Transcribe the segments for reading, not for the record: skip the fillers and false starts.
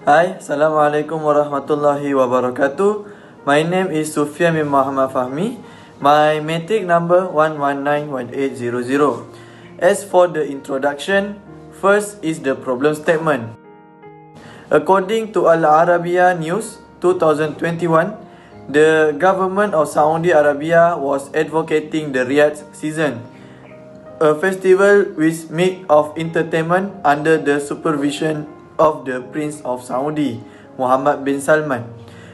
Hi, Assalamualaikum warahmatullahi wabarakatuh. My name is Sufian bin Mohamad Fahmi. My matric number 1191800. As for the introduction, first is the problem statement. According to Al Arabiya News 2021, the government of Saudi Arabia was advocating the Riyadh season, a festival which mix of entertainment under the supervision of the Prince of Saudi, Mohammed bin Salman.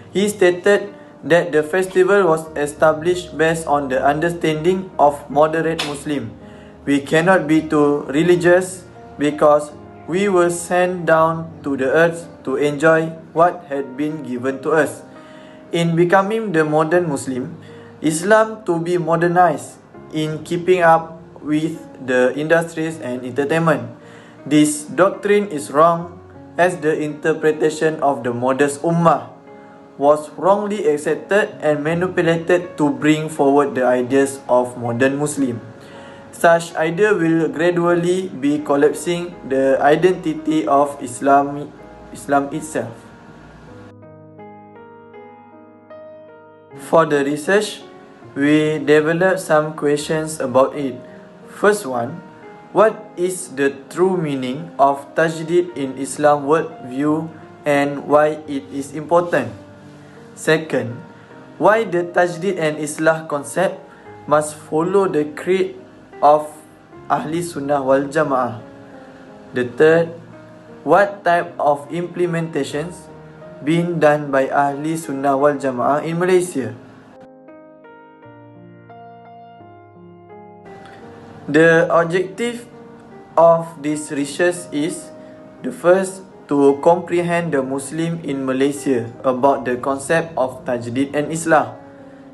He stated that the festival was established based on the understanding of moderate Muslim. We cannot be too religious because we were sent down to the earth to enjoy what had been given to us. In becoming the modern Muslim, Islam to be modernized in keeping up with the industries and entertainment. This doctrine is wrong, as the interpretation of the modest ummah was wrongly accepted and manipulated to bring forward the ideas of modern Muslim. Such idea will gradually be collapsing the identity of Islam itself. For the research, we developed some questions about it. First one, what is the true meaning of Tajdid in Islam worldview and why it is important? Second, why the Tajdid and Islah concept must follow the creed of Ahli Sunnah wal Jamaah? The third, what type of implementations being done by Ahli Sunnah wal Jamaah in Malaysia? The objective of this research is, the first, to comprehend the Muslim in Malaysia about the concept of Tajdid and Islah.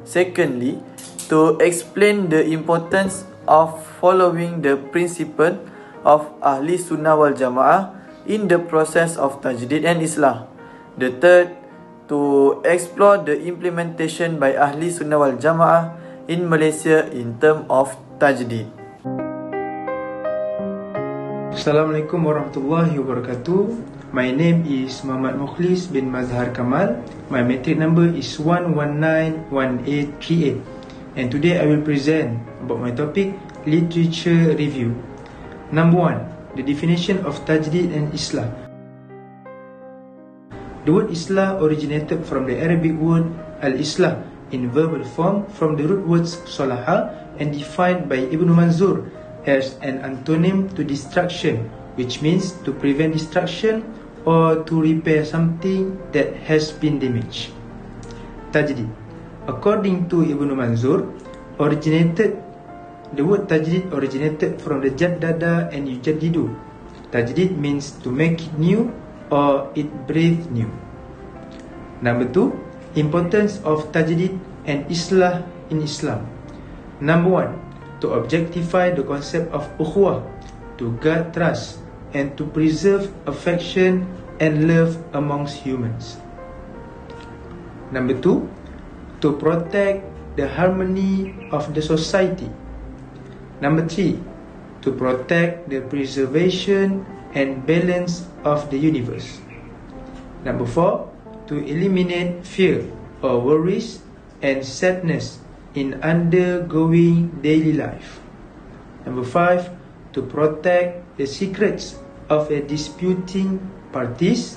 Secondly, to explain the importance of following the principle of Ahli Sunnah wal Jamaah in the process of Tajdid and Islah. The third, to explore the implementation by Ahli Sunnah wal Jamaah in Malaysia in terms of Tajdid. Assalamualaikum warahmatullahi wabarakatuh. My name is Muhammad Mukhlis bin Mazhar Kamal. My matric number is 1191838. And today I will present about my topic, literature review. Number 1, the definition of Tajdid and Islah. The word Islah originated from the Arabic word al-Islah in verbal form from the root words salaha and defined by Ibn Manzur as an antonym to destruction, which means to prevent destruction or to repair something that has been damaged. Tajdid, according to Ibn Manzur, the word Tajdid originated from the Jaddada and Yujaddidu. Tajdid means to make it new or it brave new. Number 2, importance of Tajdid and Islah in Islam. Number 1, to objectify the concept of ukhuwah, to guard trust, and to preserve affection and love amongst humans. Number 2, to protect the harmony of the society. Number 3, to protect the preservation and balance of the universe. Number 4, to eliminate fear or worries and sadness in undergoing daily life. Number 5, to protect the secrets of a disputing parties.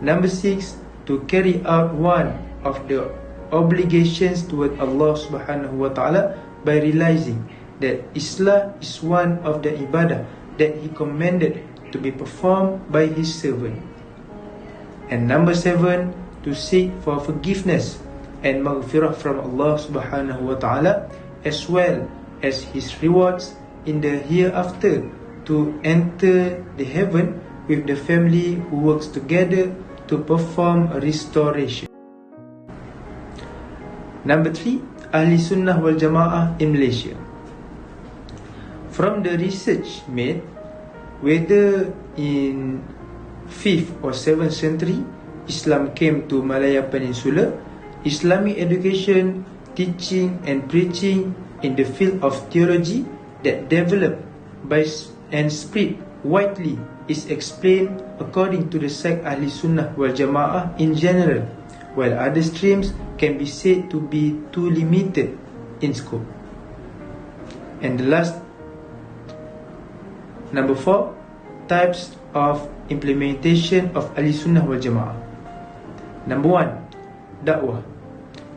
Number 6, to carry out one of the obligations toward Allah subhanahu wa ta'ala by realizing that Islah is one of the ibadah that He commanded to be performed by His servant. And number 7, to seek for forgiveness and maghfirah from Allah subhanahu wa ta'ala, as well as His rewards in the hereafter, to enter the heaven with the family who works together to perform a restoration. Number 3, Ahli Sunnah wal Jamaah in Malaysia. From the research made, whether in 5th or 7th century Islam came to Malaya Peninsula, Islamic education, teaching and preaching in the field of theology that developed by and spread widely is explained according to the sect Ahli Sunnah wal Jamaah in general, while other streams can be said to be too limited in scope. And the last, number 4, types of implementation of Ahli Sunnah wal Jamaah. Number 1, dakwah.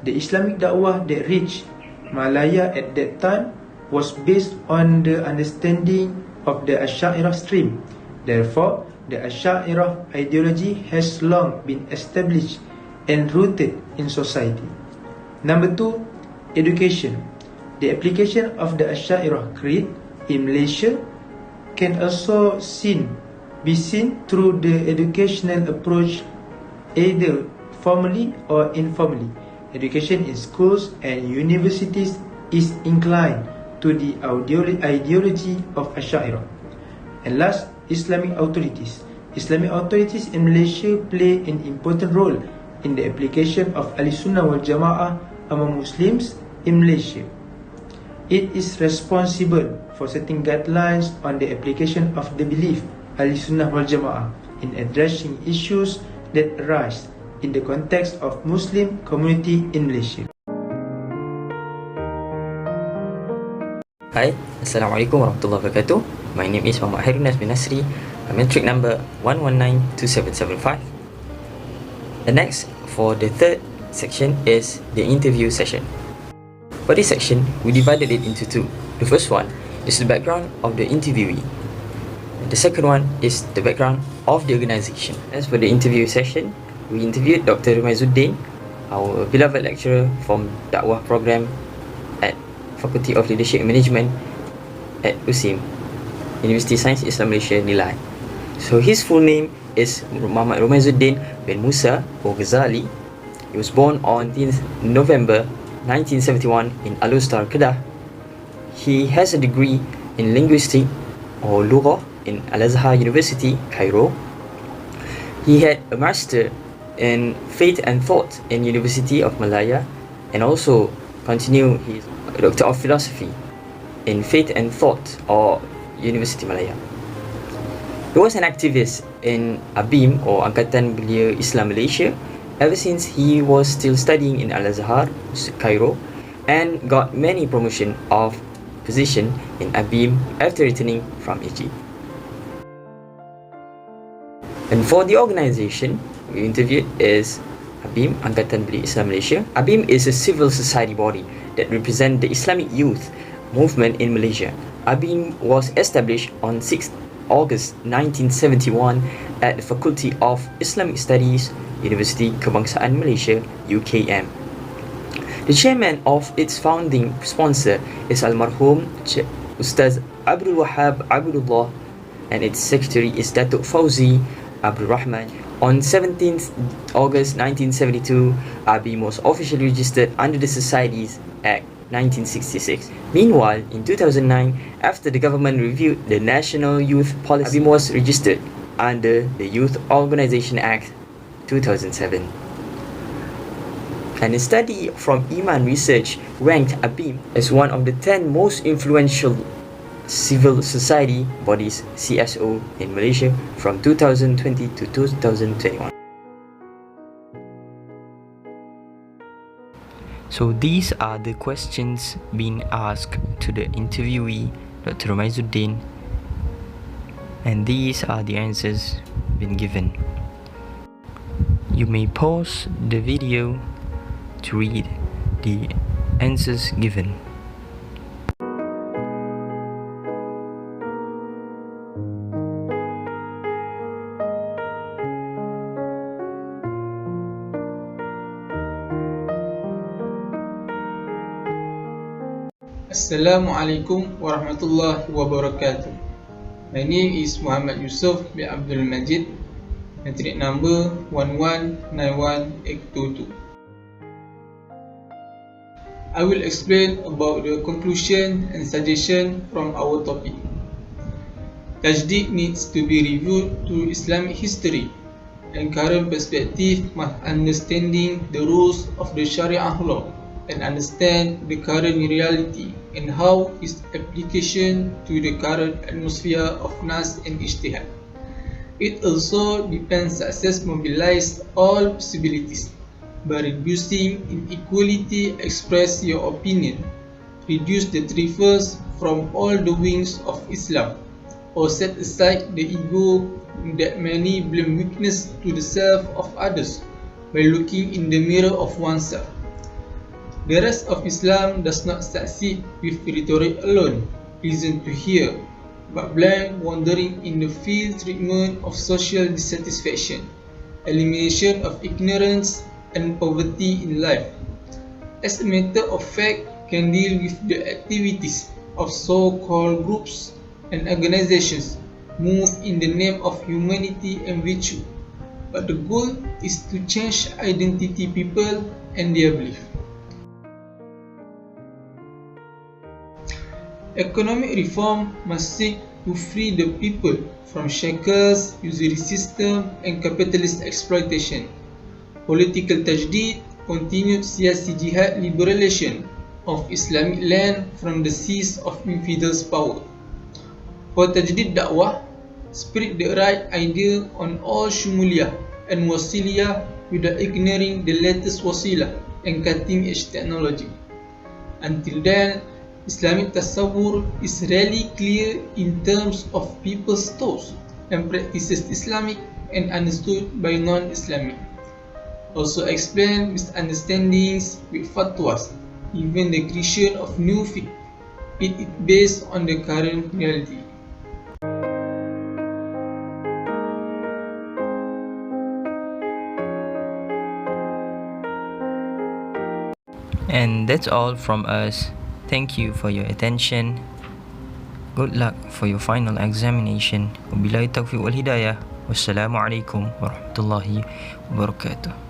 The Islamic dakwah that reached Malaya at that time was based on the understanding of the Ash'ariyah stream. Therefore, the Ash'ariyah ideology has long been established and rooted in society. Number 2, education. The application of the Ash'ariyah creed in Malaysia can also be seen through the educational approach, either formally or informally. Education in schools and universities is inclined to the ideology of Ash'ariyah. And last, Islamic authorities. Islamic authorities in Malaysia play an important role in the application of Ahli Sunnah wal Jamaah among Muslims in Malaysia. It is responsible for setting guidelines on the application of the belief Ahli Sunnah wal Jamaah in addressing issues that arise in the context of Muslim community in Malaysia. Hi, Assalamualaikum warahmatullahi wabarakatuh. My name is Mohamad Khairunnas bin Naseri. My metric number 1192775. The next, for the third section, is the interview session. For this section, we divided it into two. The first one is the background of the interviewee. The second one is the background of the organisation. As for the interview session, we interviewed Dr. Rumazuddin, our beloved lecturer from Dakwah program at Faculty of Leadership and Management at USIM, University Science Islam Malaysia, Nilai. So his full name is Muhammad Rumazuddin bin Musa or Ghazali. He was born on 10th November 1971 in Al-Ustar, Kedah. He has a degree in linguistics or Lughah in Al-Azhar University, Cairo. He had a master in faith and thought in University of Malaya, and also continued his Doctor of Philosophy in faith and thought or University Malaya. He was an activist in ABIM or Angkatan Belia Islam Malaysia ever since he was still studying in Al-Azhar, Cairo, and got many promotion of position in ABIM after returning from Egypt. And for the organisation we interviewed is ABIM, Angkatan Belia Islam Malaysia. ABIM is a civil society body that represents the Islamic youth movement in Malaysia. ABIM was established on 6th August 1971 at the Faculty of Islamic Studies, University Kebangsaan Malaysia, UKM. The chairman of its founding sponsor is Almarhum Ustaz Abdul Wahab Abdullah, and its secretary is Datuk Fauzi Abdul Rahman. On 17th August 1972, ABIM was officially registered under the Societies Act 1966. Meanwhile, in 2009, after the government reviewed the National Youth Policy, ABIM was registered under the Youth Organisation Act 2007. And a study from Iman Research ranked ABIM as one of the 10 most influential civil society bodies, CSO, in Malaysia from 2020 to 2021. So these are the questions being asked to the interviewee, Dr. Rumazuddin, and these are the answers being given. You may pause the video to read the answers given. Assalamualaikum warahmatullahi wabarakatuh. My name is Muhammad Yusuf bin Abdul Majid, metric number 1191822. I will explain about the conclusion and suggestion from our topic. Tajdid needs to be reviewed through Islamic history and current perspective, must understanding the rules of the Sharia law and understand the current reality and how its application to the current atmosphere of Nas and Ijtihad. It also depends success mobilize all possibilities by reducing inequality, express your opinion, reduce the trifles from all the wings of Islam, or set aside the ego that many blame weakness to the self of others by looking in the mirror of oneself. The rest of Islam does not succeed with rhetoric alone, reason to hear, but blind wandering in the field treatment of social dissatisfaction, elimination of ignorance and poverty in life. As a matter of fact, can deal with the activities of so-called groups and organizations move in the name of humanity and virtue, but the goal is to change identity people and their belief. Economic reform must seek to free the people from shackles, usury system and capitalist exploitation. Political tajdid, continued siyasi jihad liberation of Islamic land from the seas of infidels' power. For tajdid dakwah, spread the right idea on all shumuliyah and wasiliyah without ignoring the latest wasilah and cutting-edge technology. Until then, Islamic tasawwur is rarely clear in terms of people's thoughts and practices Islamic and understood by non-Islamic. Also explain misunderstandings with fatwas, even the creation of new fiqh, it based on the current reality. And that's all from us. Thank you for your attention. Good luck for your final examination. Wabillahi taufiq wal hidayah. Wassalamualaikum warahmatullahi wabarakatuh.